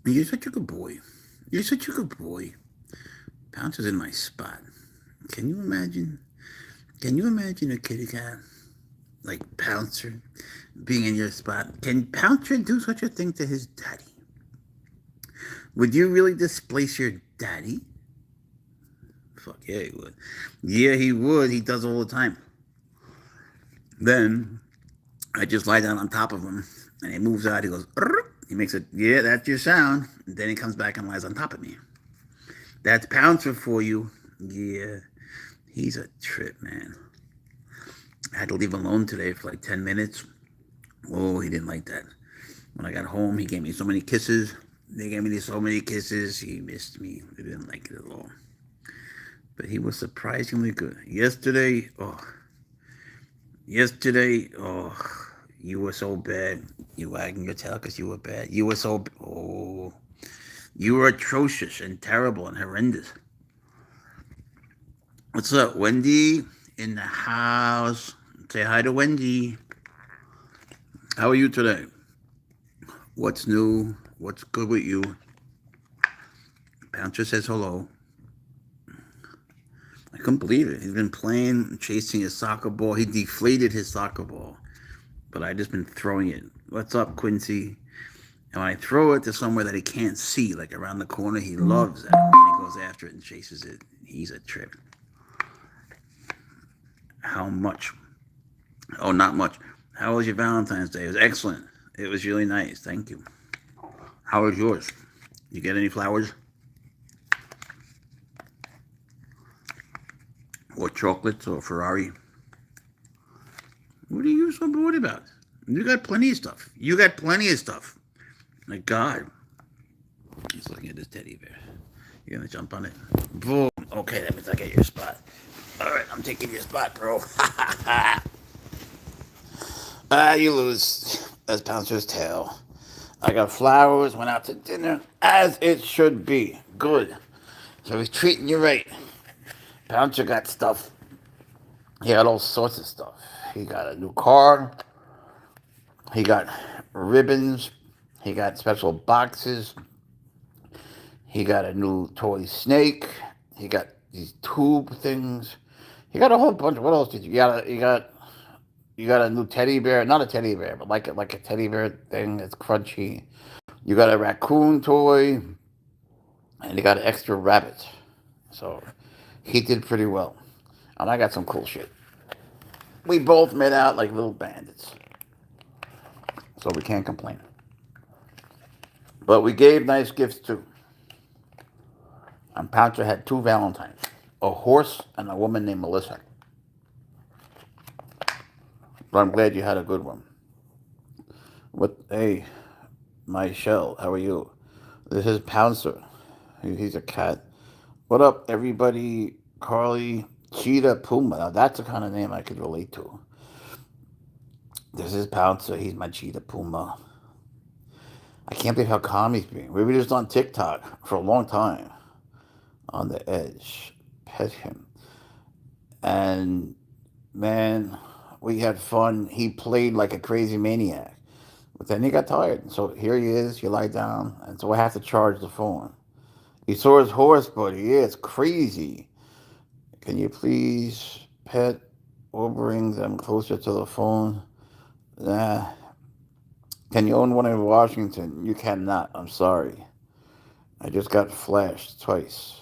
You're such a good boy. You're such a good boy. Pouncer's in my spot. Can you imagine? Can you imagine a kitty cat like Pouncer being in your spot? Can Pouncer do such a thing to his daddy? Would you really displace your daddy? Fuck yeah, he would. Yeah, he would. He does all the time. Then I just lie down on top of him, and he moves out. He goes, "Arr!" He makes it, yeah, that's your sound. And then he comes back and lies on top of me. That's Pouncer for you. Yeah, he's a trip, man. I had to leave him alone today for like 10 minutes. Oh, he didn't like that. When I got home, he gave me so many kisses. They gave me so many kisses. He missed me. He didn't like it at all. But he was surprisingly good. Yesterday, you were so bad. You wagging your tail because you were bad. You were atrocious and terrible and horrendous. What's up, Wendy? In the house. Say hi to Wendy. How are you today? What's new? What's good with you? Pouncer says hello. I couldn't believe it. He's been playing, chasing his soccer ball. He deflated his soccer ball, but I just been throwing it. What's up, Quincy? And when I throw it to somewhere that he can't see, like around the corner, he loves that. And he goes after it and chases it. He's a trip. How much? Oh, not much. How was your Valentine's Day? It was excellent. It was really nice. Thank you. How was yours? You get any flowers? Or chocolates or Ferrari? What are you so bored about? You got plenty of stuff. You got plenty of stuff. My God. He's looking at this teddy bear. You're gonna jump on it? Boom. Okay, that means I get your spot. Alright, I'm taking your spot, bro. You lose. That's Pouncer's tail. I got flowers, went out to dinner, as it should be. Good. So he's treating you right. Pouncer got stuff. He got all sorts of stuff. He got a new car. He got ribbons. He got special boxes. He got a new toy snake. He got these tube things. He got a whole bunch. What else did you? You got a new teddy bear. Not a teddy bear, but like a teddy bear thing that's crunchy. You got a raccoon toy, and you got an extra rabbit. So he did pretty well. And I got some cool shit. We both made out like little bandits. So we can't complain. But we gave nice gifts too. And Pouncer had two Valentines, a horse and a woman named Melissa. But I'm glad you had a good one. Hey, my shell, how are you? This is Pouncer. He's a cat. What up, everybody? Carly, Cheetah, Puma. Now that's the kind of name I could relate to. This is Pouncer. He's my Cheetah Puma. I can't believe how calm he's being. We were just on TikTok for a long time. On the edge. Pet him. And, man, we had fun. He played like a crazy maniac. But then he got tired. So here he is. You lie down. And so I have to charge the phone. He saw his horse, buddy. Yeah, it's crazy. Can you please pet or bring them closer to the phone? Nah. Can you own one in Washington? You cannot. I'm sorry. I just got flashed twice.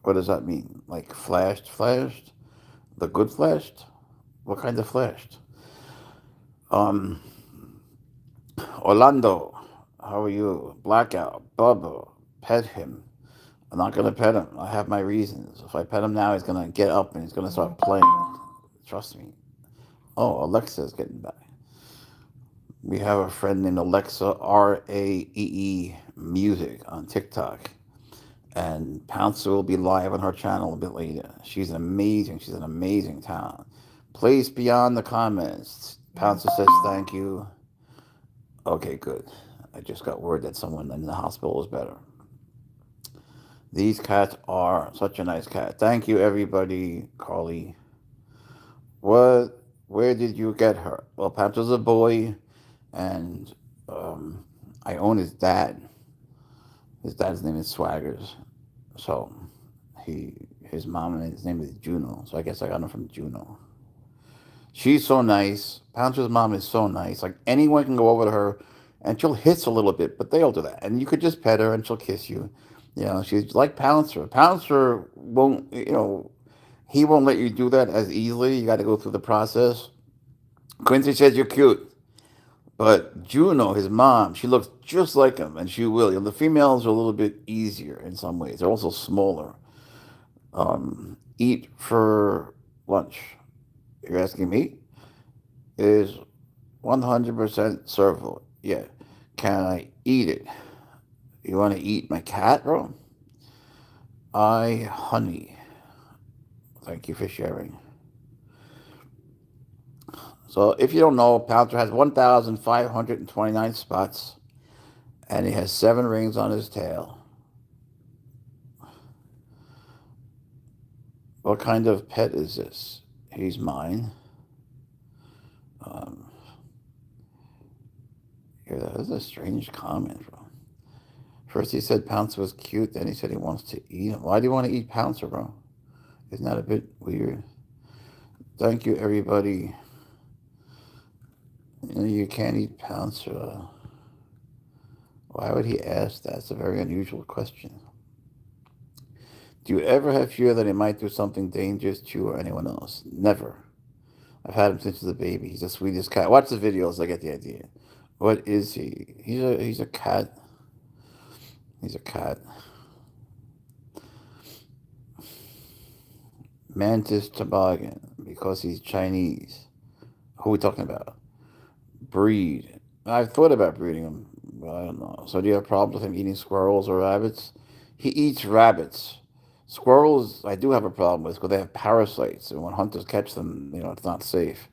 What does that mean? Like flashed, flashed? The good flashed? What kind of flashed? Um, Orlando, how are you? Blackout, Bubba, pet him. I'm not gonna pet him. I have my reasons. If I pet him now, he's gonna get up and he's gonna start playing. Trust me. Oh, Alexa's getting back. We have a friend named Alexa Raee Music on TikTok. And Pouncer will be live on her channel a bit later. She's amazing. She's an amazing talent. Place beyond the comments. Pouncer says thank you. Okay, good. I just got word that someone in the hospital is better. These cats are such a nice cat. Thank you, everybody. Carly. Where did you get her? Well, Pouncer's a boy, and I own his dad. His dad's name is Swaggers. So he his mom and his name is Juno. So I guess I got him from Juno. She's so nice. Pouncer's mom is so nice. Like anyone can go over to her and she'll hiss a little bit, but they'll do that. And you could just pet her and she'll kiss you. You know, she's like Pouncer. Pouncer won't, he won't let you do that as easily. You got to go through the process. Quincy says you're cute. But Juno, his mom, she looks just like him, and she will. The females are a little bit easier in some ways. They're also smaller. Eat for lunch. You're asking me? Is 100% serval. Yeah. Can I eat it? You want to eat my cat, bro? Honey. Thank you for sharing. So, if you don't know, Pouncer has 1,529 spots, and he has 7 rings on his tail. What kind of pet is this? He's mine. Um, yeah, that is a strange comment, bro. First he said Pouncer was cute, then he said he wants to eat him. Why do you want to eat Pouncer, bro? Isn't that a bit weird? Thank you, everybody. You can't eat Pouncer. Why would he ask that? It's a very unusual question. Do you ever have fear that he might do something dangerous to you or anyone else? Never. I've had him since he was a baby. He's the sweetest cat. Watch the videos. I get the idea. What is he? He's a cat. He's a cat. Mantis toboggan because he's Chinese. Who are we talking about? Breed. I've thought about breeding him, but I don't know. So do you have problems with him eating squirrels or rabbits? He eats rabbits. Squirrels, I do have a problem with because they have parasites, and when hunters catch them, it's not safe.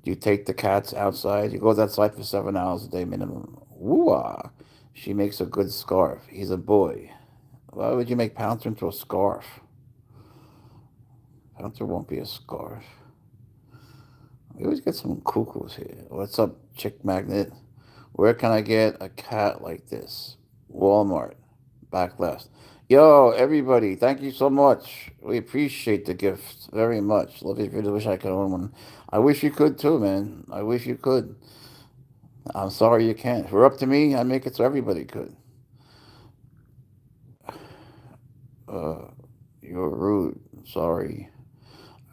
Do you take the cats outside? He goes outside for 7 hours a day minimum. Woo-ah. She makes a good scarf. He's a boy. Why would you make Pouncer into a scarf? Pouncer won't be a scarf. We always get some cuckoos here. What's up, Chick Magnet? Where can I get a cat like this? Walmart. Back left. Yo, everybody, thank you so much. We appreciate the gift very much. Love you. Really wish I could own one. I wish you could too, man. I wish you could. I'm sorry you can't. If it were up to me, I'd make it so everybody could. Uh, you're rude. Sorry.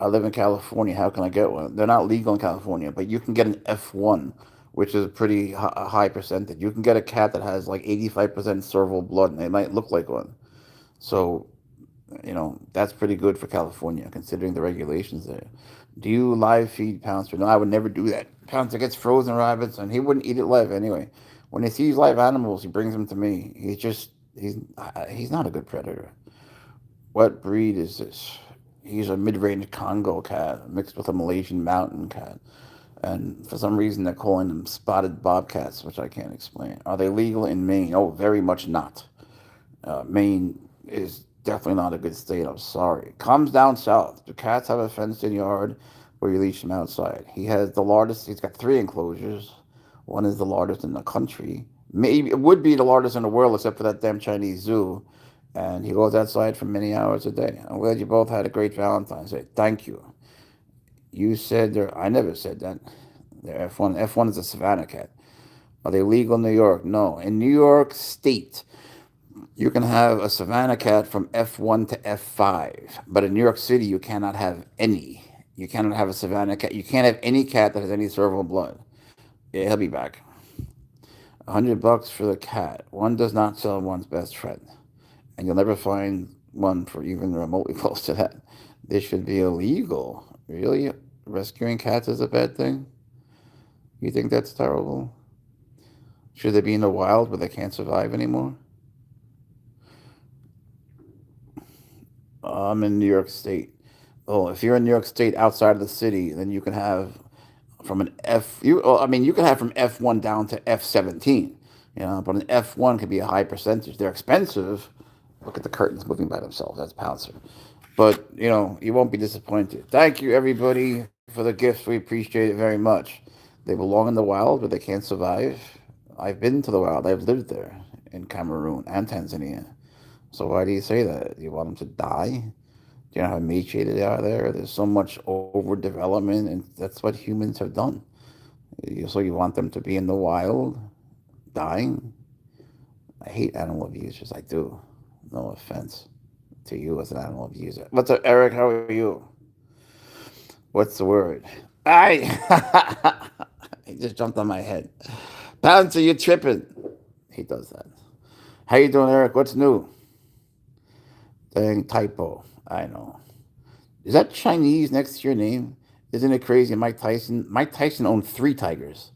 I live in California. How can I get one? They're not legal in California, but you can get an F1, which is a pretty high percentage. You can get a cat that has like 85% serval blood, and it might look like one. So, that's pretty good for California, considering the regulations there. Do you live feed Pouncer? No, I would never do that. Pouncer gets frozen rabbits, and he wouldn't eat it live anyway. When he sees live animals, he brings them to me. He's not a good predator. What breed is this? He's a mid-range Congo cat mixed with a Malaysian mountain cat. And for some reason, they're calling them spotted bobcats, which I can't explain. Are they legal in Maine? Oh, very much not. Maine is definitely not a good state. I'm sorry. Comes down south. Do cats have a fenced-in yard where you leash them outside? He has the largest. He's got 3 enclosures. One is the largest in the country. Maybe it would be the largest in the world, except for that damn Chinese zoo. And he goes outside for many hours a day. I'm glad you both had a great Valentine's Day. Thank you. You said there. I never said that. They're F1. F1 is a Savannah cat. Are they legal in New York? No. In New York State, you can have a Savannah cat from F1 to F5. But in New York City, you cannot have any. You cannot have a Savannah cat. You can't have any cat that has any serval blood. Yeah, he'll be back. $100 for the cat. One does not sell one's best friend. And you'll never find one for even remotely close to that. This should be illegal. Really? Rescuing cats is a bad thing? You think that's terrible? Should they be in the wild where they can't survive anymore? I'm in New York State. Oh, if you're in New York State outside of the city, then you can have from an F. You can have from F1 down to F17. But an F1 could be a high percentage. They're expensive. Look at the curtains moving by themselves. That's Pouncer. But, you won't be disappointed. Thank you, everybody, for the gifts. We appreciate it very much. They belong in the wild, but they can't survive. I've been to the wild. I've lived there in Cameroon and Tanzania. So why do you say that? Do you want them to die? Do you know how emaciated they are there? There's so much overdevelopment, and that's what humans have done. So you want them to be in the wild, dying? I hate animal abusers. I do. No offense to you as an animal abuser. What's up, Eric? How are you? What's the word? I. He just jumped on my head. Pouncer, you tripping? He does that. How you doing, Eric? What's new? Dang typo. I know. Is that Chinese next to your name? Isn't it crazy? Mike Tyson. Mike Tyson owned three tigers,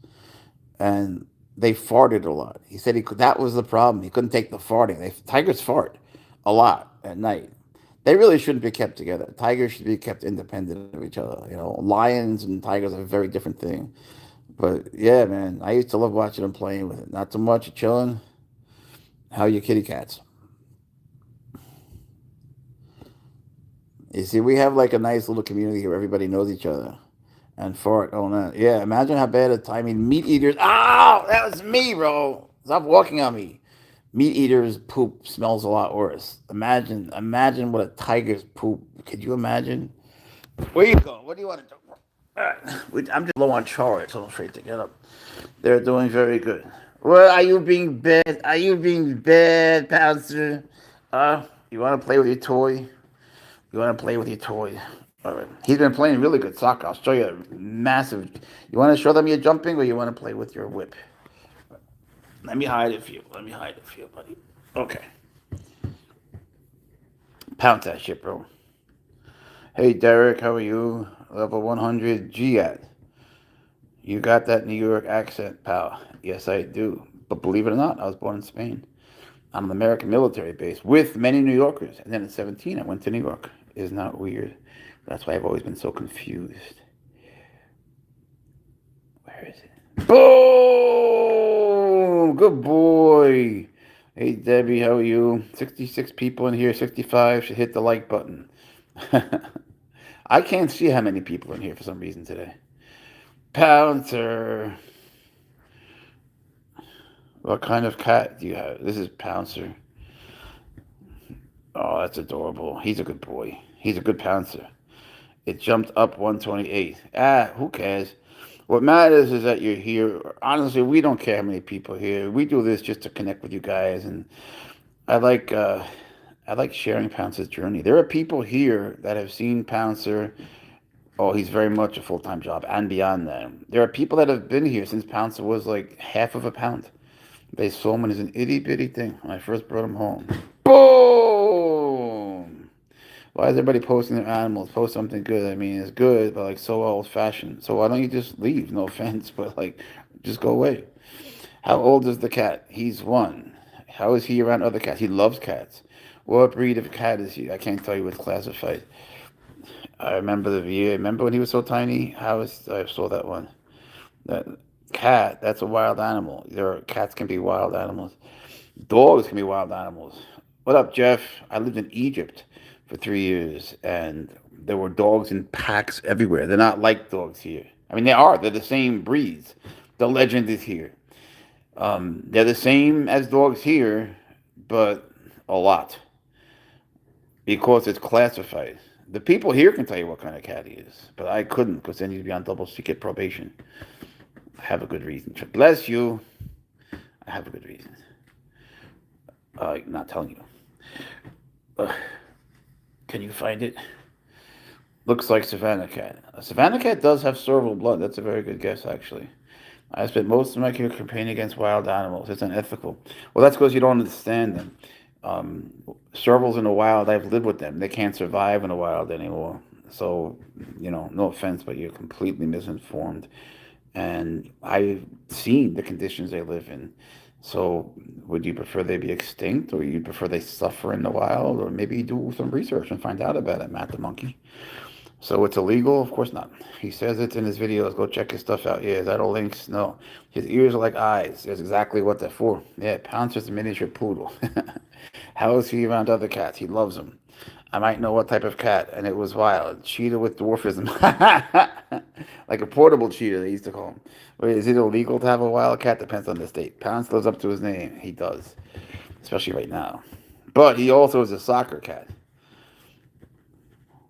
and they farted a lot. He said he could. That was the problem. He couldn't take the farting. Tigers fart a lot at night. They really shouldn't be kept together. Tigers should be kept independent of each other. Lions and tigers are a very different thing. But yeah, man, I used to love watching them playing with it. Not too much, chilling. How are your kitty cats? You see, we have like a nice little community here. Everybody knows each other. And fart, oh no. Yeah, imagine how bad a time. I mean, meat eaters. Oh, that was me, bro. Stop walking on me. Meat eaters' poop smells a lot worse. Imagine what a tiger's poop. Could you imagine? Where you going? What do you want to do? I'm just low on charge, so I'm afraid to get up. They're doing very good. Well, are you being bad? Are you being bad, Pouncer? You want to play with your toy? You want to play with your toy? All right. He's been playing really good soccer. I'll show you a massive. You want to show them you're jumping, or you want to play with your whip? Let me hide it for you. Let me hide it for you, buddy. Okay. Pounce that shit, bro. Hey, Derek, how are you? Level 100 G at. You got that New York accent, pal. Yes, I do. But believe it or not, I was born in Spain on an American military base with many New Yorkers. And then at 17, I went to New York. Isn't that weird? That's why I've always been so confused. Where is it? Boom! Good boy. Hey, Debbie, how are you? 66 people in here, 65 should hit the like button. I can't see how many people in here for some reason today. Pouncer. What kind of cat do you have? This is Pouncer. Oh, that's adorable. He's a good boy. He's a good Pouncer. It jumped up 128. Who cares? What matters is that you're here. Honestly, we don't care how many people are here. We do this just to connect with you guys, and I like uh, I like sharing Pouncer's journey. There are people here that have seen Pouncer. Oh, he's very much a full-time job and beyond that. There are people that have been here since Pouncer was like half of a pound. They saw him as an itty bitty thing when I first brought him home. Boom! Why is everybody posting their animals? Post something good. I mean, it's good, but like so old fashioned. So why don't you just leave? No offense, but like, just go away. How old is the cat? He's one. How is he around other cats? He loves cats. What breed of cat is he? I can't tell you what's classified. I remember the year. Remember when he was so tiny? I saw that one. That cat. That's a wild animal. Cats can be wild animals. Dogs can be wild animals. What up, Jeff? I lived in Egypt for 3 years, and there were dogs in packs everywhere. They're not like dogs here. I mean, they are. They're the same breeds. The legend is here. They're the same as dogs here, but a lot because it's classified. The people here can tell you what kind of cat he is, but I couldn't because then you'd be on double secret probation. I have a good reason. Bless you. I have a good reason. Not telling you. Uh, can you find it? Looks like Savannah cat. A Savannah cat does have serval blood. That's a very good guess, actually. I spent most of my career campaigning against wild animals. It's unethical. Well, that's because you don't understand them. Um, Servals in the wild, I've lived with them. They can't survive in the wild anymore. So, no offense, but you're completely misinformed. And I've seen the conditions they live in. So, would you prefer they be extinct, or you prefer they suffer in the wild, or maybe do some research and find out about it, Matt the monkey? So it's illegal? Of course not. He says it's in his videos. Go check his stuff out. Yeah, is that all links? No. His ears are like eyes. That's exactly what they're for. Yeah, Pouncer's a miniature poodle. How is he around other cats? He loves them. I might know what type of cat, and it was wild. Cheetah with dwarfism. Like a portable cheetah, they used to call him. Wait, is it illegal to have a wild cat? Depends on the state. Pounce lives up to his name. He does, especially right now. But he also is a soccer cat.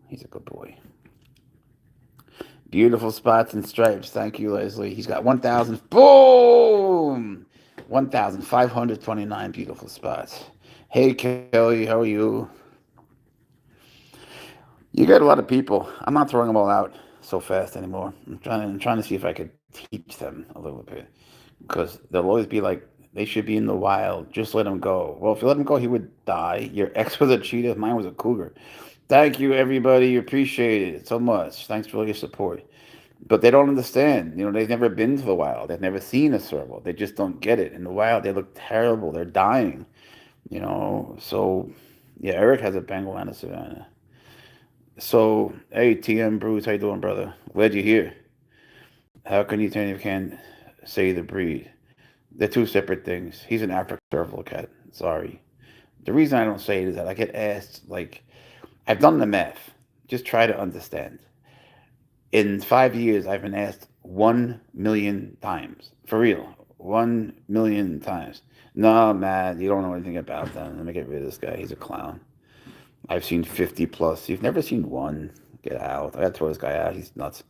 He's a good boy. Beautiful spots and stripes. Thank you, Leslie. He's got 1,000. Boom! 1,529 beautiful spots. Hey, Kelly, how are you? You got a lot of people. I'm not throwing them all out so fast anymore. I'm trying to see if I could teach them a little bit. Because they'll always be like, they should be in the wild. Just let him go. Well, if you let him go, he would die. Your ex was a cheetah. Mine was a cougar. Thank you, everybody. Appreciate it so much. Thanks for all your support. But they don't understand. They've never been to the wild. They've never seen a serval. They just don't get it. In the wild, they look terrible. They're dying. So yeah, Eric has a Bengal and a Savannah. So, hey, TM Bruce, how you doing, brother? Glad you're here. How can you tell if you can't say the breed? They're two separate things. He's an African Serval Cat. Sorry. The reason I don't say it is that I get asked, like, I've done the math. Just try to understand. In 5 years, I've been asked 1 million times. For real. 1 million times. No, Matt, you don't know anything about them. Let me get rid of this guy. He's a clown. I've seen 50 plus. You've never seen one. Get out. I got to throw this guy out. He's nuts.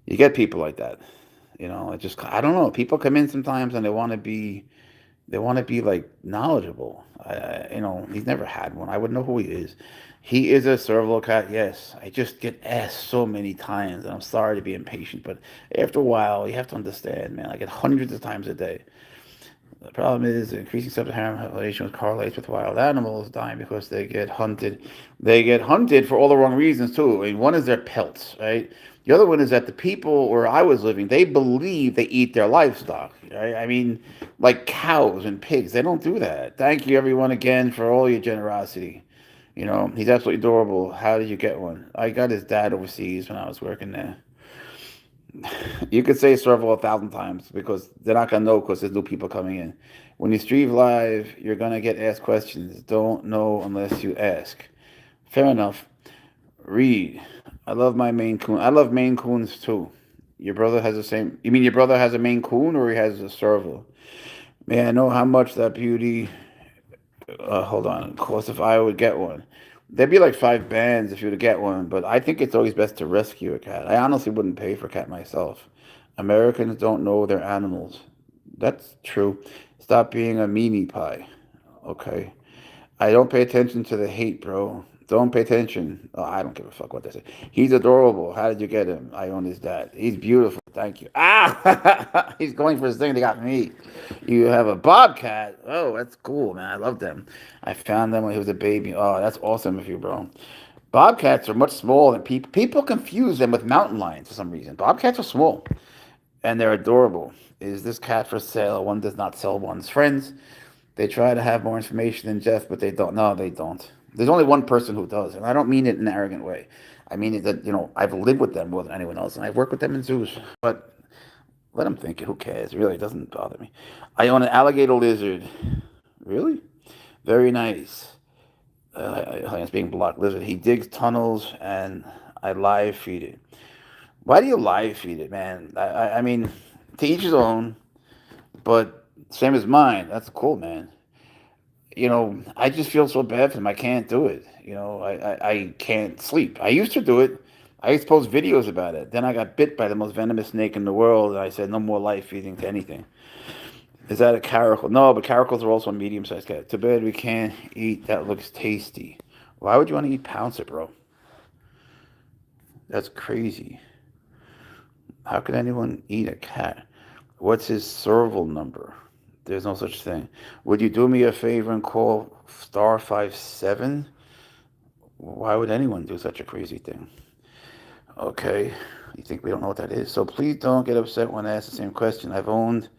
You get people like that. I don't know. People come in sometimes and they want to be like knowledgeable. He's never had one. I would know who he is. He is a serval cat. Yes, I just get asked so many times, and I'm sorry to be impatient, but after a while, you have to understand, man. I get hundreds of times a day. The problem is increasing sub-Saharan population correlates with wild animals dying because they get hunted. They get hunted for all the wrong reasons too. I mean, one is their pelts, right? The other one is that the people where I was living, they believe they eat their livestock, right? I mean, like cows and pigs, they don't do that. Thank you, everyone, again for all your generosity. He's absolutely adorable. How did you get one? I got his dad overseas when I was working there. You could say serval 1,000 times because they're not gonna know because there's new people coming in. When you stream live, you're gonna get asked questions. Don't know unless you ask. Fair enough. Read. I love my Maine Coon. I love Maine Coons too. Your brother has the same. You mean your brother has a Maine Coon or he has a serval? May I know how much that beauty? Hold on. Cost if I would get one. There'd be like 5 bands if you were to get one, but I think it's always best to rescue a cat. I honestly wouldn't pay for a cat myself. Americans don't know their animals. That's true. Stop being a meanie pie. Okay. I don't pay attention to the hate, bro. Don't pay attention. Oh, I don't give a fuck what they say. He's adorable. How did you get him? I own his dad. He's beautiful. Thank you. Ah! He's going for his thing. They got me. You have a bobcat. Oh, that's cool, man. I love them. I found them when he was a baby. Oh, that's awesome of you, bro. Bobcats are much smaller than people. People confuse them with mountain lions for some reason. Bobcats are small and they're adorable. Is this cat for sale? One does not sell one's friends. They try to have more information than Jeff, but they don't. No, they don't. There's only one person who does, and I don't mean it in an arrogant way. I mean it that I've lived with them more than anyone else, and I've worked with them in zoos. But let them think it. Who cares? Really, it doesn't bother me. I own an alligator lizard. Really? Very nice. It's being blocked lizard. He digs tunnels, and I live feed it. Why do you live feed it, man? I mean, to each his own. But same as mine. That's cool, man. I just feel so bad for him. I can't do it. I can't sleep. I used to do it. I used to post videos about it. Then I got bit by the most venomous snake in the world, and I said no more life feeding to anything. Is that a caracal? No, but caracals are also a medium-sized cat. Too bad we can't eat. That looks tasty. Why would you want to eat Pouncer, bro? That's crazy. How could anyone eat a cat? What's his serval number? There's no such thing. Would you do me a favor and call *57? Why would anyone do such a crazy thing? Okay, you think we don't know what that is? So please don't get upset when I ask the same question. I've owned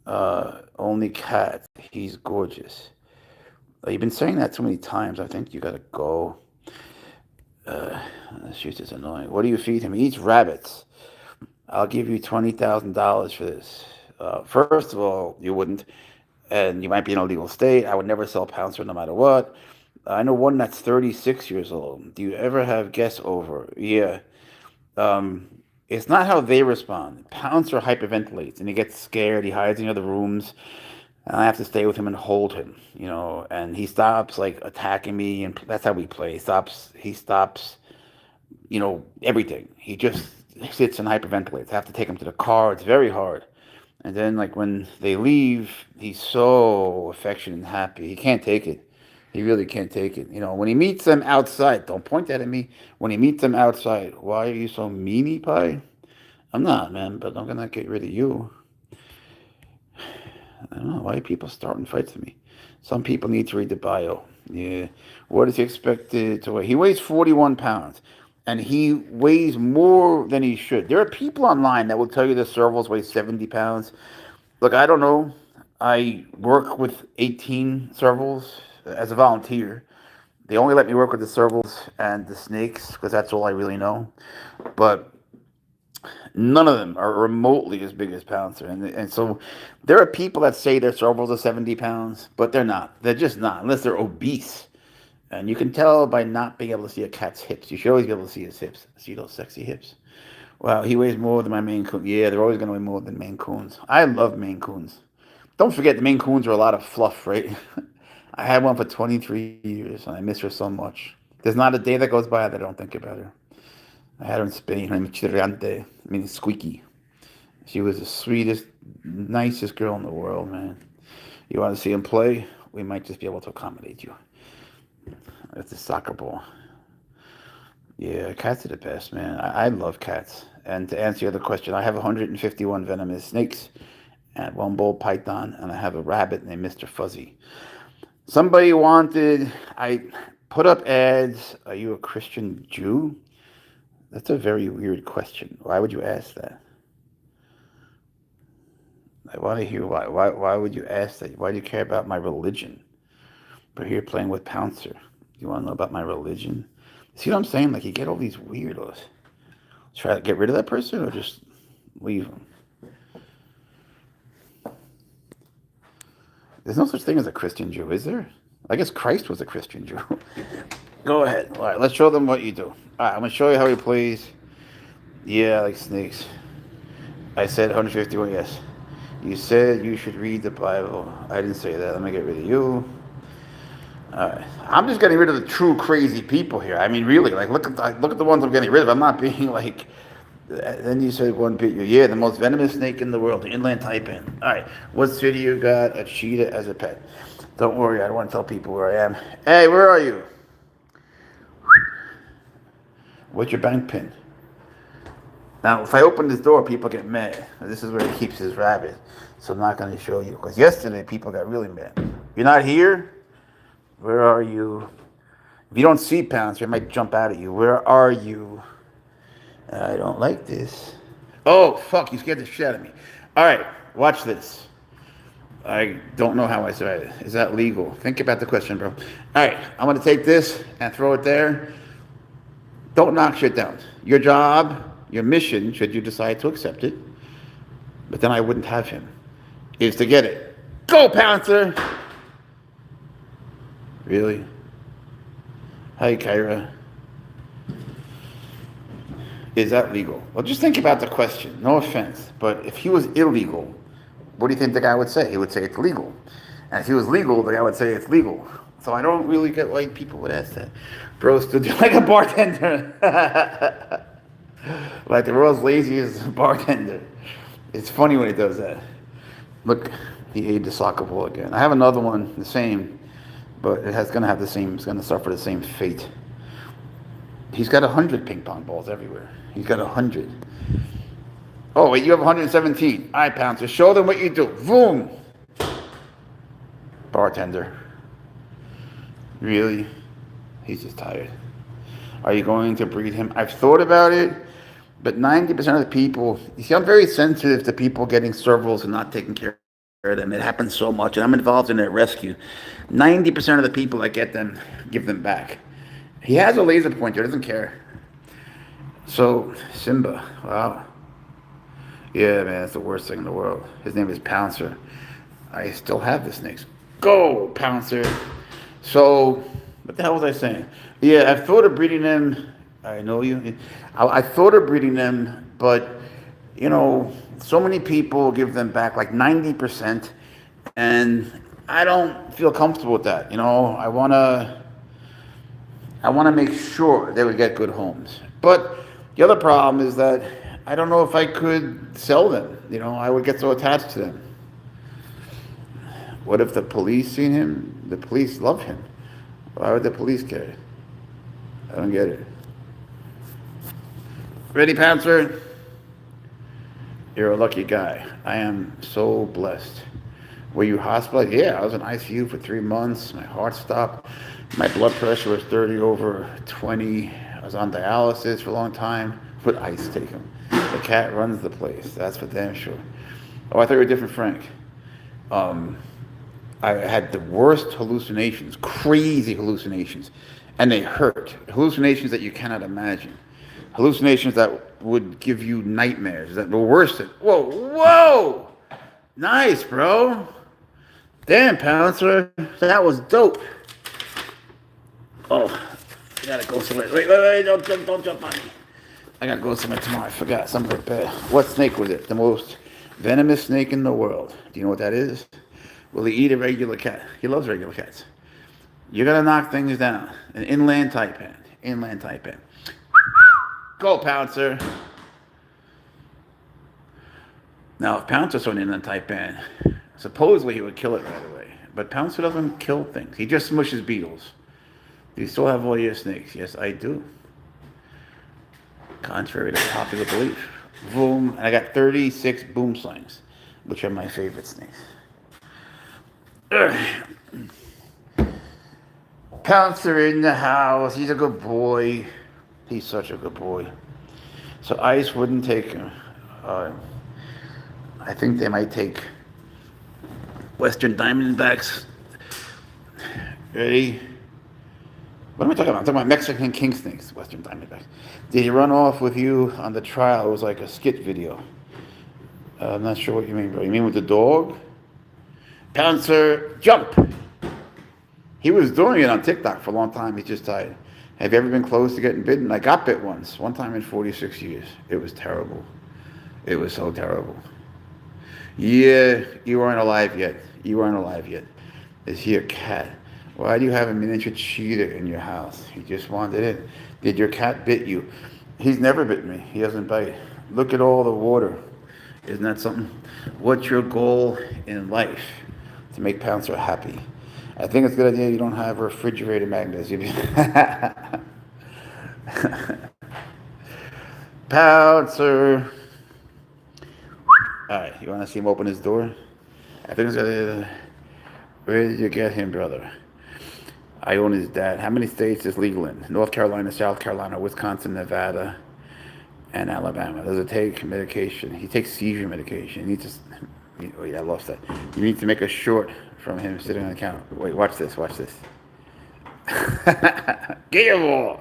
only cat. He's gorgeous. You've been saying that too many times. I think you gotta go. She's just annoying. What do you feed him? He eats rabbits. I'll give you $20,000 for this. First of all, you wouldn't, and you might be in a legal state. I would never sell Pouncer no matter what. I know one that's 36 years old. Do you ever have guests over? Yeah. Um, it's not how they respond. Pouncer hyperventilates and he gets scared. He hides in other rooms, and I have to stay with him and hold him. And he stops like attacking me, and that's how we play. He stops. Everything. He just sits and hyperventilates. I have to take him to the car. It's very hard. And then, like, when they leave, he's so affectionate and happy. He can't take it. He really can't take it. When he meets them outside, don't point that at me. When he meets them outside, why are you so meanie pie? I'm not, man, but I'm gonna get rid of you. I don't know why are people starting fights with me. Some people need to read the bio. Yeah. What is he expected to weigh? He weighs 41 pounds, and he weighs more than he should. There are people online that will tell you the servals weigh 70 pounds. Look, I don't know. I work with 18 servals as a volunteer. They only let me work with the servals and the snakes because that's all I really know. But none of them are remotely as big as Pouncer. And so there are people that say their servals are 70 pounds, but they're not. They're just not, unless they're obese. And you can tell by not being able to see a cat's hips. You should always be able to see his hips. See those sexy hips? Wow, he weighs more than my Maine Coon. Yeah, they're always going to weigh more than Maine Coons. I love Maine Coons. Don't forget, the Maine Coons are a lot of fluff, right? I had one for 23 years, and I miss her so much. There's not a day that goes by that I don't think about her. I had her in Spain. Her name is Chirriante, meaning squeaky. She was the sweetest, nicest girl in the world, man. You want to see him play? We might just be able to accommodate you. It's a soccer ball. Yeah, cats are the best, man. I love cats. And to answer your other question, I have 151 venomous snakes and one bull python, and I have a rabbit named Mr. Fuzzy. I put up ads. Are you a Christian Jew? That's a very weird question. Why would you ask that? I want to hear why. Why would you ask that? Why do you care about my religion? We're here playing with Pouncer. You want to know about my religion? See what I'm saying? Like, you get all these weirdos. Try to get rid of that person or just leave them. There's no such thing as a Christian Jew, is there? I guess Christ was a Christian Jew. Go ahead. All right, let's show them what you do. All right, I'm going to show you how he plays. Yeah, like snakes. I said 151, yes. You said you should read the Bible. I didn't say that. Let me get rid of you. All right. I'm just getting rid of the true crazy people here. I mean, really, like, look at the ones I'm getting rid of. I'm not being like... Then you said one bit. Yeah, the most venomous snake in the world, the inland taipan. All right, what city you got a cheetah as a pet? Don't worry, I don't want to tell people where I am. Hey, where are you? What's your bank pin? Now, if I open this door, people get mad. This is where he keeps his rabbit, so I'm not going to show you. Because yesterday, people got really mad. You're not here? Where are you? If you don't see Pouncer, it might jump out at you. Where are you? I don't like this. Oh, fuck, you scared the shit out of me. All right, watch this. I don't know how I said it. Is that legal? Think about the question, bro. All right, I'm going to take this and throw it there. Don't knock shit down. Your job, your mission, should you decide to accept it, but then I wouldn't have him, is to get it. Go, Pouncer! Really? Hi, Kyra. Is that legal? Well, just think about the question. No offense, but if he was illegal, what do you think the guy would say? He would say it's legal. And if he was legal, the guy would say it's legal. So I don't really get why people would ask that. Bro stood there like a bartender. Like the world's laziest bartender. It's funny when he does that. Look, he ate the soccer ball again. I have another one, the same, but it's going to suffer the same fate. He's got 100 ping pong balls everywhere. He's got 100. Oh, wait, you have 117. All right, Pouncer, show them what you do. Boom. Bartender. Really? He's just tired. Are you going to breed him? I've thought about it, but 90% of the people, you see, I'm very sensitive to people getting servals and not taking care of them. It happens so much, and I'm involved in their rescue. 90% of the people that get them, give them back. He has a laser pointer, doesn't care. So, Simba, wow. Yeah, man, that's the worst thing in the world. His name is Pouncer. I still have the snakes. Go, Pouncer. So, What the hell was I saying? Yeah, I've thought of breeding them. I know you. I thought of breeding them, but you know, so many people give them back like 90%, and I don't feel comfortable with that. You know, I wanna make sure they would get good homes. But the other problem is that I don't know if I could sell them. You know, I would get so attached to them. What if the police seen him? The police love him. Why would the police care? I don't get it. Ready, Pouncer? You're a lucky guy. I am so blessed. Were you hospitalized? Yeah, I was in ICU for 3 months. My heart stopped. My blood pressure was 30 over 20. I was on dialysis for a long time. Put ice, take him. The cat runs the place. That's for damn sure. Oh, I thought you were a different Frank. Um, I had the worst hallucinations, crazy hallucinations, and they hurt. Hallucinations that you cannot imagine. Hallucinations that would give you nightmares. That were worse than whoa, whoa, nice, bro. Damn, Pouncer, that was dope. Oh, I gotta go somewhere. Wait, don't jump on me. I gotta go somewhere tomorrow. I forgot something bad. What snake was it? The most venomous snake in the world. Do you know what that is? Will he eat a regular cat? He loves regular cats. You're gonna knock things down. An inland taipan. Inland taipan. Go, Pouncer. Now, if Pouncer saw an inland taipan, supposedly he would kill it right away. But Pouncer doesn't kill things. He just smushes beetles. Do you still have all your snakes? Yes, I do. Contrary to popular belief. Boom. And I got 36 boom slings, which are my favorite snakes. Pouncer in the house. He's a good boy. He's such a good boy. So ICE wouldn't take him. I think they might take Western Diamondbacks. Ready? What am I talking about? I'm talking about Mexican king snakes, Western Diamondbacks. Did he run off with you on the trial? It was like a skit video. I'm not sure what you mean, bro. You mean with the dog? Pouncer, jump! He was doing it on TikTok for a long time. He just died. Have you ever been close to getting bitten? I got bit once. One time in 46 years. It was terrible. It was so terrible. Yeah, you weren't alive yet. You weren't alive yet. Is he a cat? Why do you have a miniature cheetah in your house? He just wanted it. Did your cat bit you? He's never bitten me. He doesn't bite. Look at all the water. Isn't that something? What's your goal in life? To make Pouncer happy. I think it's a good idea you don't have refrigerator magnets. Pouncer. All right, you want to see him open his door? I think it's gonna. Where did you get him, brother? I own his dad. How many states is legal in? North Carolina, South Carolina, Wisconsin, Nevada, and Alabama. Does it take medication? He takes seizure medication. He needs to. Oh yeah, I lost that. You need to make a short from him sitting on the counter. Wait, watch this. Watch this. Get your ball.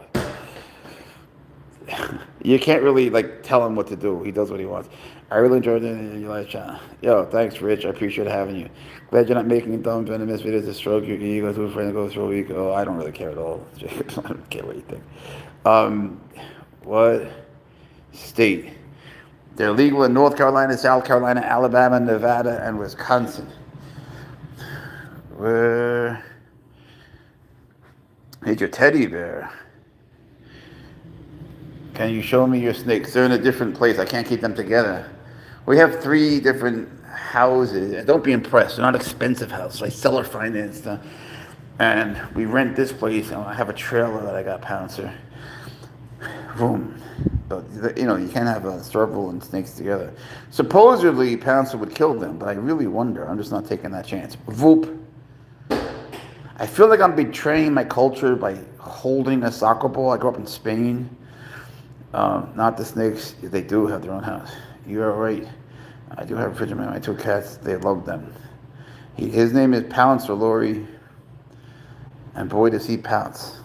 You can't really like tell him what to do. He does what he wants. I really enjoyed it in your live channel. Yo, thanks, Rich. I appreciate having you. Glad you're not making dumb venomous videos to stroke your ego to a friend to go through a week. Oh, I don't really care at all. I don't care what you think. What state? They're legal in North Carolina, South Carolina, Alabama, Nevada, and Wisconsin. Where is your teddy bear? Can you show me your snakes? They're in a different place. I can't keep them together. We have 3 different houses. Don't be impressed. They're not expensive houses, like seller financed. And we rent this place. And I have a trailer that I got Pouncer. Boom. But, you know, you can't have a serval and snakes together. Supposedly, Pouncer would kill them, but I really wonder. I'm just not taking that chance. Voop. I feel like I'm betraying my culture by holding a soccer ball. I grew up in Spain. Not the snakes. They do have their own house. You are right. I do have a refrigerator. My 2 cats, they love them. His name is Pouncer, Lori. And boy, does he pounce.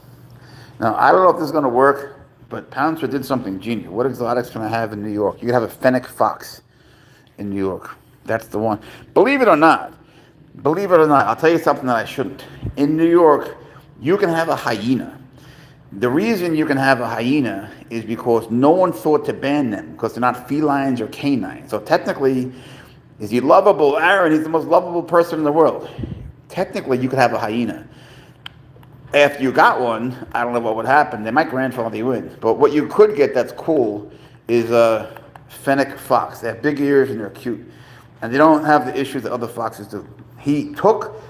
Now, I don't know if this is going to work, but Pouncer did something genius. What exotics can I have in New York? You can have a fennec fox in New York. That's the one. Believe it or not, I'll tell you something that I shouldn't. In New York, You can have a hyena. The reason you can have a hyena is because no one thought to ban them because they're not felines or canines. So technically, is he lovable? Aaron, he's the most lovable person in the world. Technically, you could have a hyena. After you got one, I don't know what would happen. They might grandfather you in. But what you could get that's cool is a fennec fox. They have big ears and they're cute. And they don't have the issues that other foxes do. He took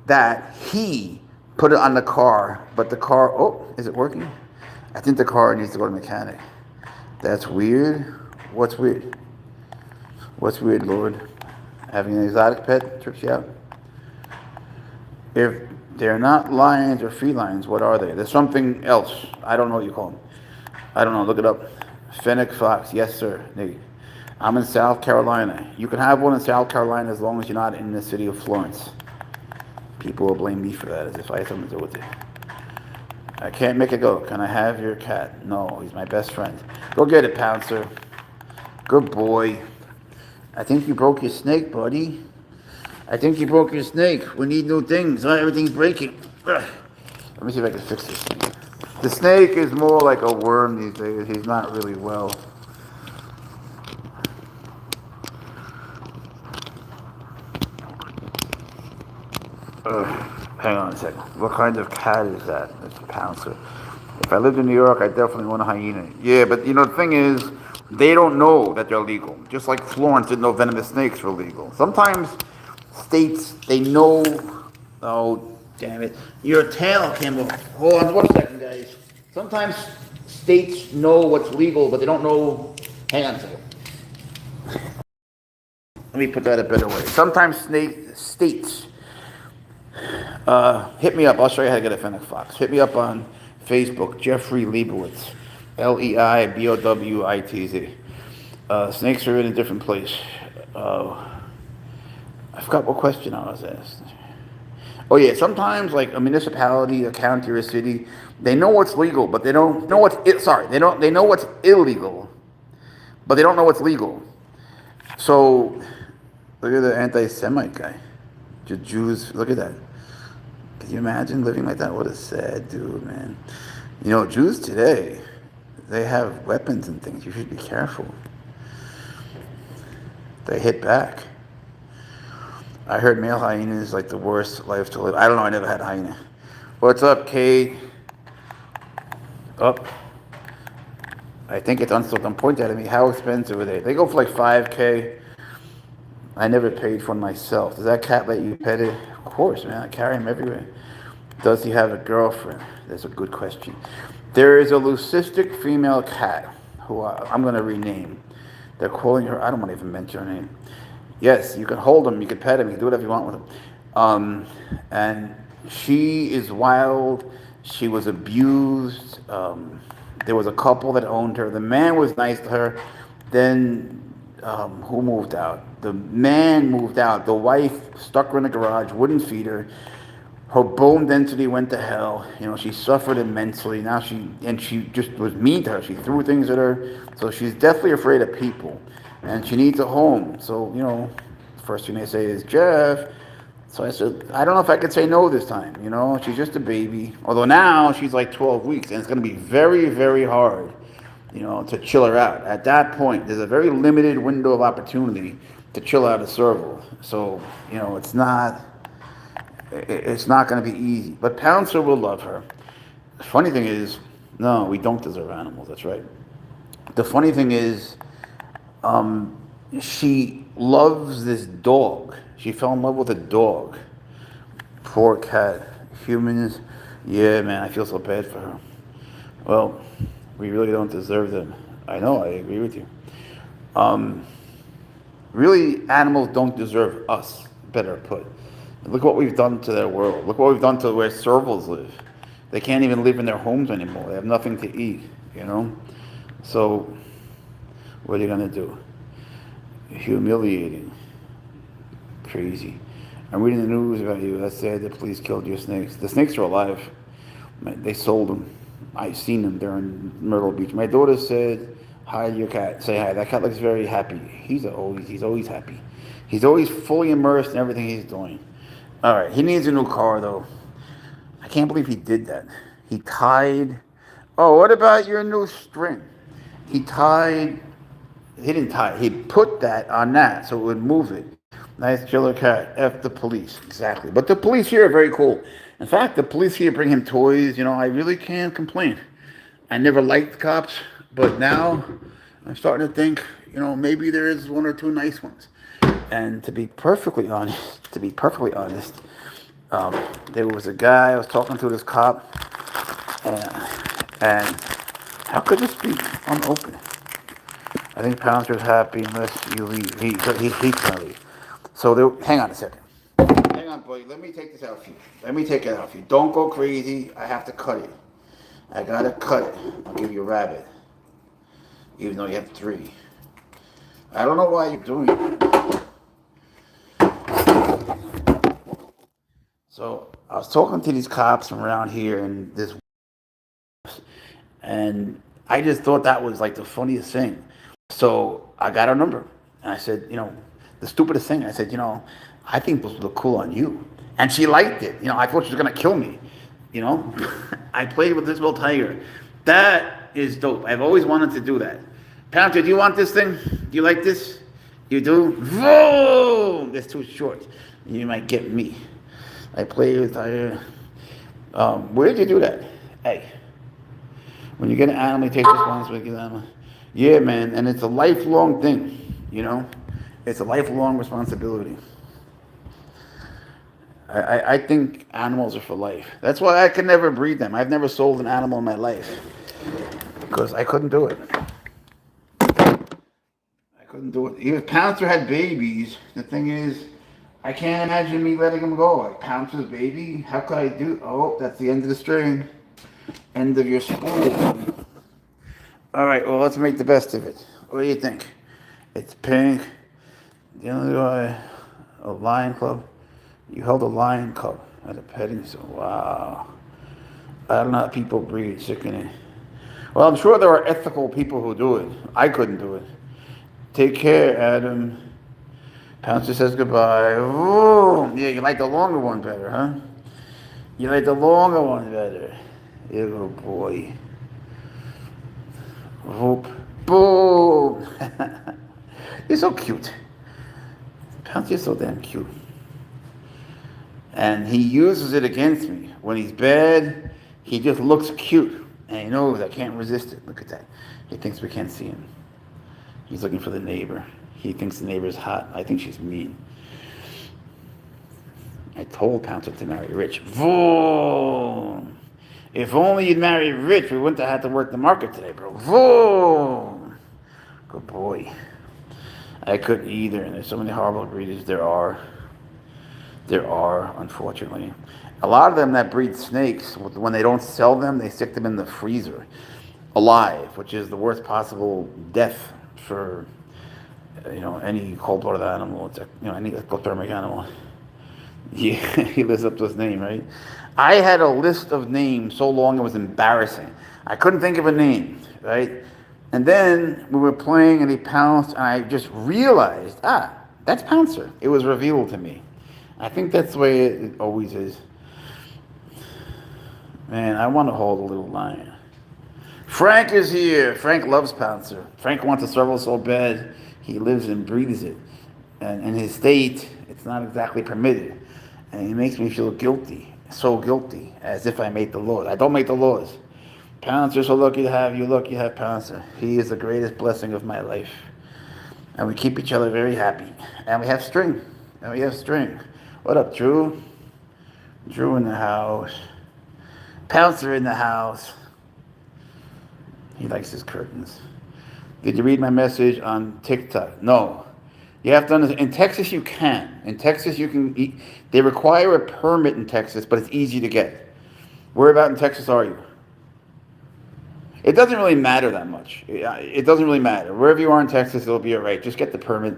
that, he put it on the car, but the car, oh, is it working? I think the car needs to go to the mechanic. That's weird. What's weird? What's weird, Lord? Having an exotic pet trips you out? If they're not lions or felines, what are they? There's something else. I don't know what you call them. I don't know. Look it up. Fennec fox. Yes, sir. I'm in South Carolina. You can have one in South Carolina as long as you're not in the city of Florence. People will blame me for that as if I had something to do with it. I can't make it go. Can I have your cat? No, he's my best friend. Go get it, Pouncer. Good boy. I think you broke your snake, buddy. I think you broke your snake. We need new things. Everything's breaking. Ugh. Let me see if I can fix this snake. The snake is more like a worm these days. He's not really well. Hang on a second. What kind of cat is that? It's a Pouncer. If I lived in New York, I definitely want a hyena. Yeah, but you know, the thing is, they don't know that they're legal. Just like Florence didn't know venomous snakes were legal. Sometimes states, they know, oh, damn it. Your tail came off. Hold on one second, guys. Sometimes states know what's legal, but they don't know, hang on a second. Let me put that a better way. Sometimes states, hit me up. I'll show you how to get a fennec fox. Hit me up on Facebook, Jeffrey Leibowitz, Leibowitz. Snakes are in a different place. I forgot what question I was asked. Oh yeah, sometimes like a municipality, a county, or a city, they know what's legal, but they don't know what's they know what's illegal, but they don't know what's legal. So look at the anti-Semite guy. Just Jews, look at that. Can you imagine living like that? What a sad dude, man. You know, Jews today, they have weapons and things. You should be careful. They hit back. I heard male hyena is like the worst life to live. I don't know, I never had a hyena. What's up, Kate? Up. I think it's unstill. Don't point that at me. How expensive are they? They go for like $5K. I never paid for one myself. Does that cat let you pet it? Of course, man. I carry him everywhere. Does he have a girlfriend? That's a good question. There is a leucistic female cat who I'm going to rename. They're calling her, I don't want to even mention her name. Yes, you can hold him, you can pet him, you can do whatever you want with him. And she is wild. She was abused. There was a couple that owned her. The man was nice to her. Then who moved out? The man moved out. The wife stuck her in the garage, wouldn't feed her. Her bone density went to hell. You know, she suffered immensely. Now she just was mean to her. She threw things at her. So she's definitely afraid of people. And she needs a home. So, you know, first thing they say is, Jeff. So I said, I don't know if I could say no this time. You know, she's just a baby. Although now she's like 12 weeks. And it's going to be very, very hard, you know, to chill her out. At that point, there's a very limited window of opportunity to chill out a serval. So, you know, it's not going to be easy. But Pouncer will love her. The funny thing is, no, we don't deserve animals. That's right. The funny thing is, she loves this dog. She fell in love with a dog. Poor cat. Humans, yeah, man, I feel so bad for her. Well, we really don't deserve them. I know, I agree with you. Really, animals don't deserve us, better put. Look what we've done to their world. Look what we've done to where servals live. They can't even live in their homes anymore. They have nothing to eat, you know? So, what are you going to do? Humiliating. Crazy. I'm reading the news about you. That said, the police killed your snakes. The snakes are alive. They sold them. I've seen them. They're in Myrtle Beach. My daughter said, hi to your cat. Say hi. That cat looks very happy. He's always happy. He's always fully immersed in everything he's doing. All right. He needs a new car, though. I I can't believe he did that. He tied. Oh, what about your new string? He tied. He didn't tie it. He put that on that so it would move it. Nice killer cat. F the police. Exactly. But the police here are very cool. In fact, the police here bring him toys. I really can't complain. I never liked cops, but now I'm starting to think, maybe there is one or two nice ones. And to be perfectly honest, there was a guy I was talking to, this cop, and how could this be unopened? I think Pouncer's happy unless you leave. He's gonna leave. So hang on a second. Hang on, buddy. Let me take this out for you. Let me take it out for you. Don't go crazy. I have to cut it. I gotta cut it. I'll give you a rabbit, even though you have three. I don't know why you're doing it. So I was talking to these cops from around here, and I just thought that was like the funniest thing. So I got her number, and I said, the stupidest thing. I said, I think this would look cool on you, and she liked it. I thought she was gonna kill me. I played with this little tiger. That is dope. I've always wanted to do that. Pouncer, do you want this thing? Do you like this? You do? Boom! It's too short. You might get me. I play with tiger. Where did you do that? Hey, when you get an animal, you take responsibility for the animal. Yeah, man, and it's a lifelong thing. It's a lifelong responsibility. I think animals are for life. That's why I can never breed them. I've never sold an animal in my life because I couldn't do it. Even if Pouncer had babies, the thing is, I can't imagine me letting him go. Like Pouncer's baby, how could I do? Oh, that's the end of the string. End of your spool. All right, well, let's make the best of it. What do you think? It's pink. The only guy, a lion club. You held a lion cub at a petting zoo. Wow. I don't know how people breed. Sickening. Well, I'm sure there are ethical people who do it. I couldn't do it. Take care, Adam. Pouncer says goodbye. Ooh, yeah, you like the longer one better, huh? You like the longer one better. You boy. Whoop. Boom. You're so cute. Pouncer's so damn cute. And he uses it against me. When he's bad, he just looks cute. And he knows I can't resist it. Look at that. He thinks we can't see him. He's looking for the neighbor. He thinks the neighbor's hot. I think she's mean. I told Pouncer to marry Rich. Boom! If only you'd marry Rich, we wouldn't have had to work the market today, bro. Boom! Good boy. I couldn't either, and there's so many horrible breeders there are. There are, unfortunately. A lot of them that breed snakes, when they don't sell them, they stick them in the freezer alive, which is the worst possible death for any cold-blooded animal. It's any ectothermic animal. Yeah, he lives up to his name, right? I had a list of names so long it was embarrassing. I couldn't think of a name, right? And then we were playing and he pounced, and I just realized, that's Pouncer. It was revealed to me. I think that's the way it always is. Man, I want to hold a little lion. Frank is here. Frank loves Pouncer. Frank wants a serval so bad, he lives and breathes it. And in his state, it's not exactly permitted. And he makes me feel guilty, so guilty, as if I made the laws. I don't make the laws. Pouncer, so lucky to have you. Look, you have Pouncer. He is the greatest blessing of my life. And we keep each other very happy. And we have string. What up, Drew? Drew in the house. Pouncer in the house. He likes his curtains. Did you read my message on TikTok? No. You have to understand, in Texas you can. In Texas you can eat. They require a permit in Texas, but it's easy to get. Where about in Texas are you? It doesn't really matter that much. It doesn't really matter. Wherever you are in Texas, it'll be all right. Just get the permit.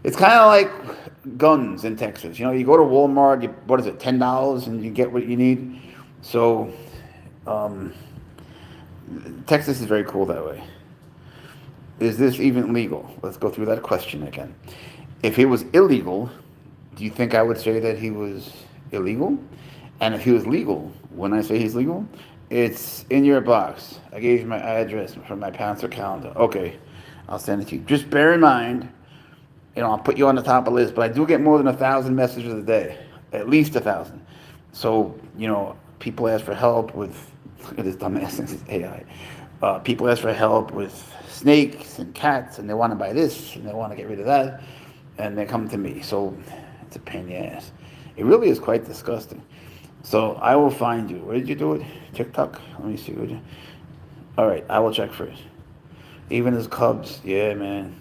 It's kind of like guns in Texas. You go to Walmart, what is it, $10, and you get what you need. So, Texas is very cool that way. Is this even legal? Let's go through that question again. If it was illegal, do you think I would say that he was illegal? And if he was legal, when I say he's legal, it's in your box. I gave you my address from my Pouncer calendar. Okay, I'll send it to you. Just bear in mind, I'll put you on the top of the list, but I do get more than 1,000 messages a day, at least 1,000. So, people ask for help with, look at this dumbass thing, this AI. People ask for help with snakes and cats, and they want to buy this, and they want to get rid of that, and they come to me. So, it's a pain in the ass. It really is quite disgusting. So, I will find you. Where did you do it? TikTok? Let me see. All right, I will check first. Even his cubs, yeah, man.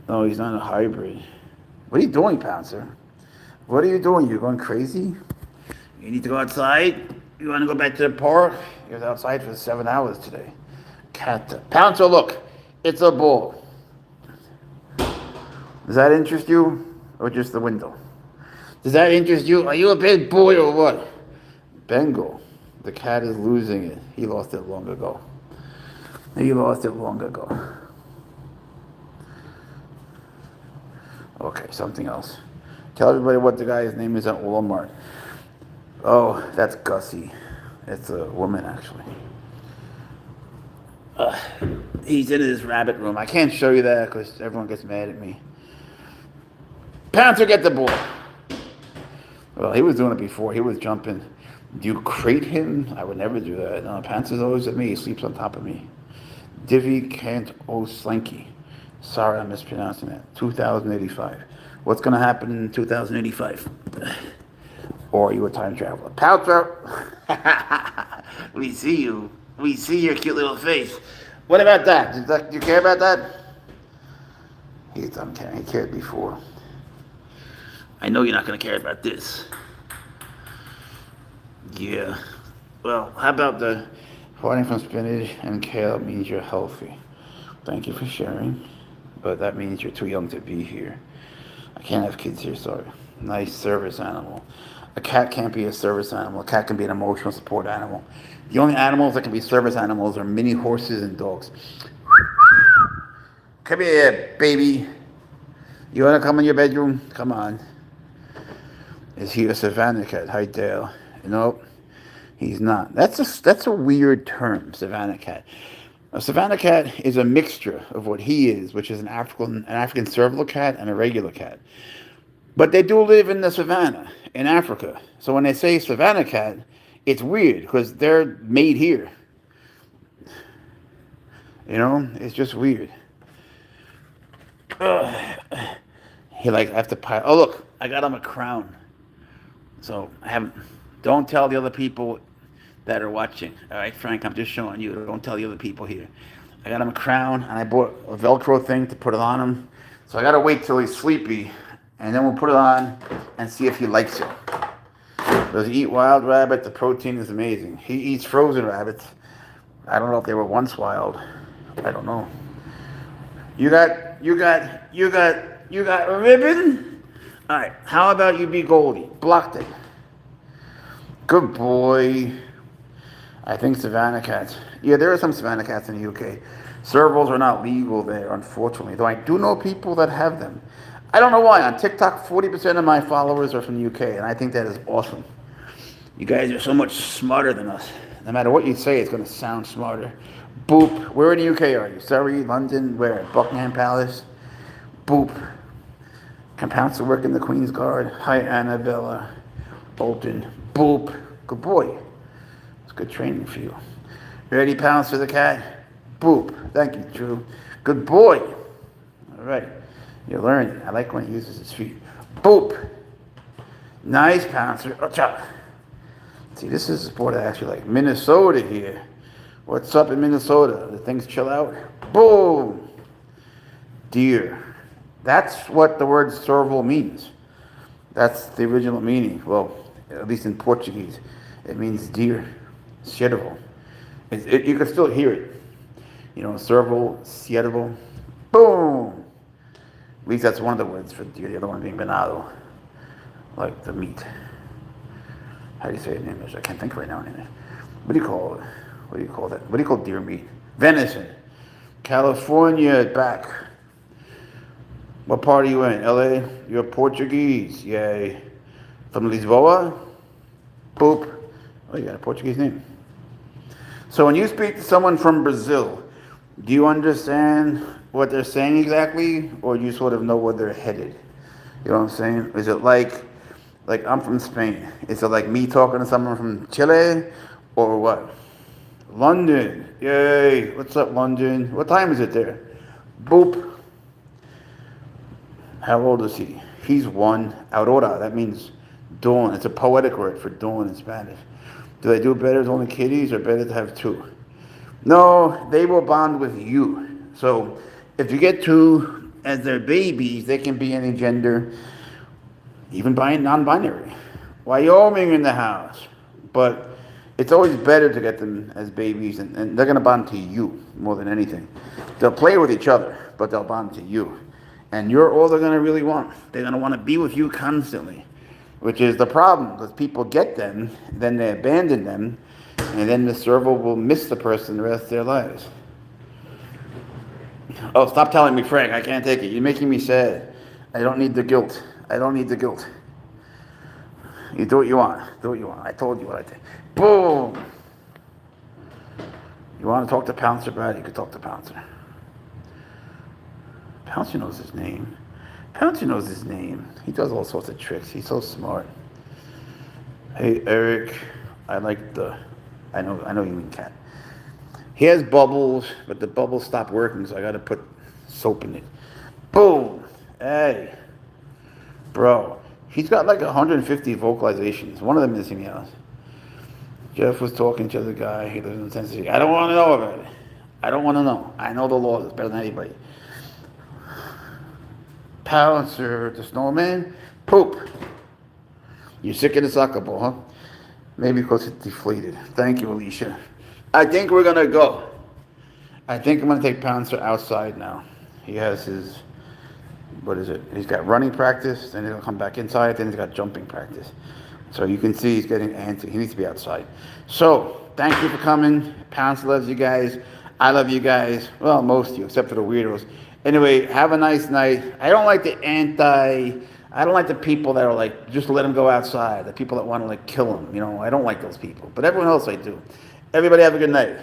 No, he's not a hybrid. What are you doing, Pouncer? What are you doing? You're going crazy? You need to go outside? You want to go back to the park? You was outside for 7 hours today. Cat. Pouncer, look. It's a bull. Does that interest you? Or just the window? Does that interest you? Are you a big boy or what? Bengal. The cat is losing it. He lost it long ago. Okay, something else. Tell everybody what the guy's name is at Walmart. Oh, that's Gussie. It's a woman, actually. He's in his rabbit room. I can't show you that because everyone gets mad at me. Pouncer, get the ball. Well, he was doing it before. He was jumping. Do you crate him? I would never do that. No, Pouncer's always at me. He sleeps on top of me. Divvy can't slinky. Sorry, I'm mispronouncing that. 2085. What's going to happen in 2085? Or are you a time traveler? Pouncer! We see you. We see your cute little face. What about that? Do you care about that? He's done caring. He cared before. I know you're not going to care about this. Yeah. Well, how about the farting from spinach and kale means you're healthy? Thank you for sharing. But that means you're too young to be here. I can't have kids here, sorry. Nice service animal. A cat can't be a service animal. A cat can be an emotional support animal. The only animals that can be service animals are mini horses and dogs. Come here, baby. You want to come in your bedroom? Come on. Is he a savannah cat? Hi, Dale. Nope, he's not. That's a weird term, savannah cat. A savannah cat is a mixture of what he is, which is an African Serval cat and a regular cat. But they do live in the savannah in Africa. So when they say savannah cat, it's weird because they're made here. It's just weird. He I have to pile. Oh look, I got him a crown. So don't tell the other people that are watching. All right, Frank, I'm just showing you. Don't tell the other people here. I got him a crown, and I bought a Velcro thing to put it on him. So I got to wait till he's sleepy, and then we'll put it on and see if he likes it. Does he eat wild rabbit? The protein is amazing. He eats frozen rabbits. I don't know if they were once wild. I don't know. You got a ribbon? All right, how about you be Goldie? Blocked it. Good boy. I think savannah cats. Yeah, there are some savannah cats in the UK. Servals are not legal there, unfortunately, though I do know people that have them. I don't know why. On TikTok, 40% of my followers are from the UK, and I think that is awesome. You guys are so much smarter than us. No matter what you say, it's going to sound smarter. Boop. Where in the UK are you? Surrey, London, where? Buckingham Palace? Boop. Can Pouncer work in the Queen's Guard? Hi, Annabella. Bolton. Boop. Good boy. It's good training for you. Ready, Pouncer the cat? Boop. Thank you, Drew. Good boy. All right. You're learning. I like when he uses his feet. Boop. Nice, Pouncer. Ocha. See, this is a sport I actually like. Minnesota here. What's up in Minnesota? The things chill out? Boom. Deer. That's what the word serval means. That's the original meaning. Well, at least in Portuguese, it means deer. Serval. You can still hear it. Serval, serval. Boom. At least that's one of the words for deer. The other one being venado, like the meat. How do you say it in English? I can't think right now in English. What do you call it? What do you call that? What do you call deer meat? Venison. California back. What part are you in? LA? You're Portuguese. Yay. From Lisboa? Boop. Oh, you got a Portuguese name. So when you speak to someone from Brazil, do you understand what they're saying exactly, or do you sort of know where they're headed? You know what I'm saying? Is it like I'm from Spain? Is it like me talking to someone from Chile, or what? London. Yay. What's up, London? What time is it there? Boop. How old is he? He's one. Aurora. That means dawn. It's a poetic word for dawn in Spanish. Do they do better with only kitties or better to have two? No, they will bond with you. So if you get two as their babies, they can be any gender, even by non-binary. Wyoming in the house. But it's always better to get them as babies, and they're going to bond to you more than anything. They'll play with each other, but they'll bond to you. And you're all they're going to really want. They're going to want to be with you constantly, which is the problem, because people get them, then they abandon them, and then the serval will miss the person the rest of their lives. Oh, stop telling me, Frank. I can't take it. You're making me sad. I don't need the guilt. I don't need the guilt. You do what you want. Do what you want. I told you what I did. Boom! You want to talk to Pouncer, Brad? You can talk to Pouncer. Pouncer knows his name. Pouncer knows his name. He does all sorts of tricks. He's so smart. Hey, Eric. I know you mean cat. He has bubbles, but the bubbles stopped working, so I got to put soap in it. Boom! Hey. Bro. He's got like 150 vocalizations. One of them is me out. Jeff was talking to the guy. He lives in Tennessee. I don't want to know about it. I don't want to know. I know the law is better than anybody. Pouncer, the snowman. Poop. You're sick of the soccer ball, huh? Maybe because it's deflated. Thank you, Alicia. I think we're going to go. I think I'm going to take Pouncer outside now. He has his, what is it? He's got running practice, then he'll come back inside, then he's got jumping practice. So you can see he's getting antsy. He needs to be outside. So, thank you for coming. Pouncer loves you guys. I love you guys. Well, most of you, except for the weirdos. Anyway, have a nice night. I don't like I don't like the people that are like, just let them go outside. The people that want to like kill them. You know, I don't like those people. But everyone else I do. Everybody have a good night.